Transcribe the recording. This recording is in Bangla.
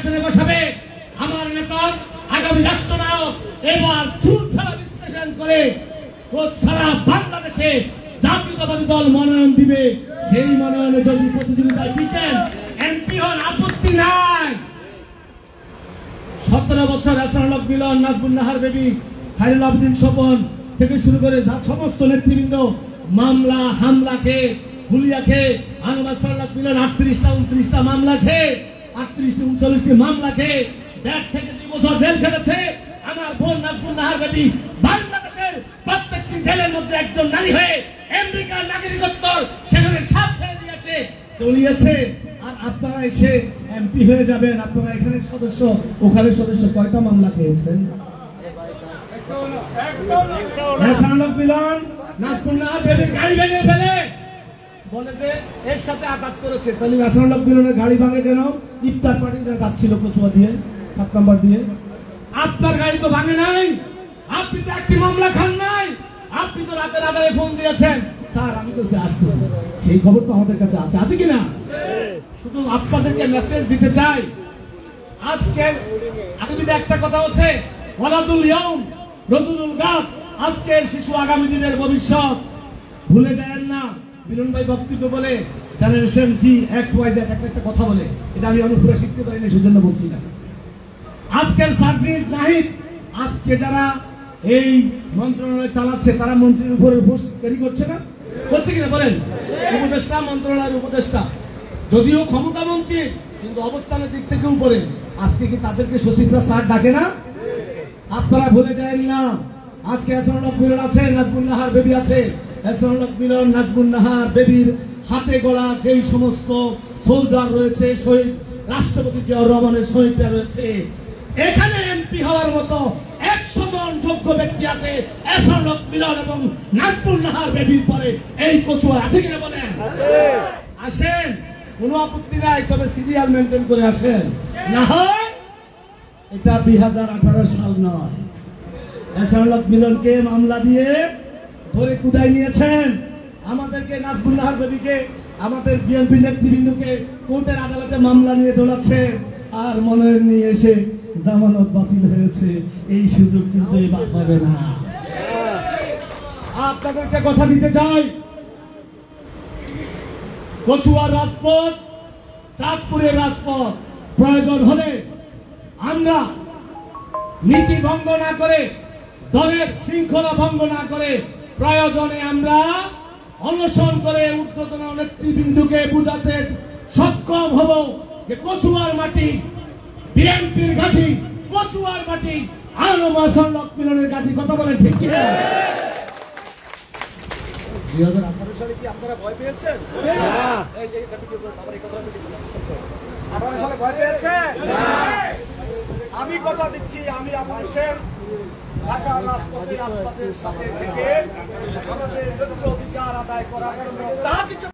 আসনে বসাবে। আমার নেতা আগামী রাষ্ট্রনায়ক এবার চুল ছাড়া বিশ্লেষণ করে সারা বাংলাদেশে জাতীয়তাবাদী দল মনোনয়ন দিবে। সেই মনোনয়নে যদি প্রতিযোগিতায় জিতেন এমপি হন, আপত্তি নাই। 17 বছর এহসানুল হক মিলন, নাজমুন নাহার বেবি, খায়রুল আবেদিন স্বপন থেকে শুরু করে সমস্ত নেতৃবৃন্দ মামলা হামলা খেয়ে, হুলিয়া খেয়ে, আহসানুল হক মিলন 38টা 29টা মামলা খেয়ে, 38টি 39টি মামলা খেয়ে 1.5 থেকে 2 বছর জেল খেটেছে। আমার বোন নাজমুন নাহার বেবি বাংলাদেশের প্রত্যেকটি জেলের মধ্যে একজন নারী হয়ে আমেরিকার নাগরিকত্ব সেখানে সাথ ছেড়ে দিয়েছে, দলিয়েছে। আর আপনারা এসে এমপি হয়ে যাবেন, আপনারা এখানে সদস্য ওখানে সদস্য, কয়টা মামলা খেয়েছেন? এহসানুল হক মিলন নাজমুন নাহার বেবির গাড়ি ভেঙে ফেলে বলে যে এর সাথে আঘাত করেছে। তাহলে এহসানুল হক মিলনের গাড়ি ভাঙে কেন? ইফতার পার্টিতে যাচ্ছিল কচুয়া দিয়ে, 7 নম্বর দিয়ে। আপনার গাড়ি তো ভাঙে নাই, আপনি তো একটি মামলা খান নাই। আপনি তো রাতের আধারে ফোন দিয়েছেন, স্যার আমি তো আসতেছি। সেই খবর তো আমাদের কাছে আছে, আছে কিনা? শুধু আপনাদেরকে মেসেজ দিতে চাই, আজকে আগামীতে একটা কথা হচ্ছে ওয়ালাদুল ইয়াউম রজুলুল গাদ, আজকের শিশু আগামী দিনের ভবিষ্যৎ। ভুলে যাবেন না। মিলন ভাই বক্তব্য বলে জেনারেশন জি এক্স ওয়াই জেড একটা কথা বলে, এটা আমি অনুপুরে শিখতে পারি না, সেজন্য বলছি না। আজকের সার্ভিস নাহিদ, আজকে যারা এই মন্ত্রণালয় চালাচ্ছে তারা মন্ত্রীর উপরে পোস্ট তৈরি করছে না, করছে কিনা বলেন? উপদেষ্টা, মন্ত্রণালয়ের উপদেষ্টা, যদিও ক্ষমতা মন্ত্রী কিন্তু অবস্থানের দিক থেকে উপরে। আজকে কি তাদেরকে সচিবরা স্যার ডাকে না? আপনারা ভুলে যাবেন না। আজকে এহসানুল হক মিলন আছে, নাজমুন নাহার বেবি আছে। এহসানুল হক মিলন, নাজমুন নাহার বেবির হাতে গড়া যেই সমস্ত সোলজার রয়েছে, শহীদ রাষ্ট্রপতি জিয়াউর রহমানের শহীদরা রয়েছে, এখানে এমপি হওয়ার মতো 100 জন যোগ্য ব্যক্তি আছে এহসানুল হক মিলন এবং নাজমুন নাহার বেবির পরে এই কচুয়া, আছে কিনা বলেন? আসেন, কোনো আপত্তি নাই, তবে সিরিয়াল মেনটেন করে আসেন। না হয় এটা 2018 সাল নয়। এহসানুল হক মিলনকে মামলা দিয়ে ধরে কুদাই নিয়েছেন, আমাদেরকে নাজমুন নাহার বেবিকে, আমাদের বিএনপি নেতৃবৃন্দকে কোর্টের আদালতে মামলা নিয়ে দৌড়াচ্ছে। আর মনোনয়ন নিয়ে এসে জামানত বাতিল হয়েছে, এই সুযোগ কিন্তু এবার হবে না। আপনাদেরকে কথা দিতে চাই, কচুয়ার রাজপথ, চাঁদপুরের রাজপথ, প্রয়োজন হলে আমরা নীতি ভঙ্গ না করে, দলের শৃঙ্খলা ভঙ্গ না করে, প্রয়োজনে আমরা অনশন করে ঊর্ধ্বতন নেতৃবৃন্দকে বুঝাতে সক্ষম হব যে কচুয়ার মাটি বিএনপির ঘাঁটি, কচুয়ার মাটি এহসানুল হক মিলনের ঘাঁটি। কথা বলেন ঠিক কিনা? 2018 সালে কি আপনারা ভয় পেয়েছেন? এই যে সালে ভয় পেয়েছেন? আমি কথা দিচ্ছি, আমি আপনাদের ঢাকার রাজপথে আপনাদের সাথে থেকে আমাদের অধিকার আদায় করার জন্য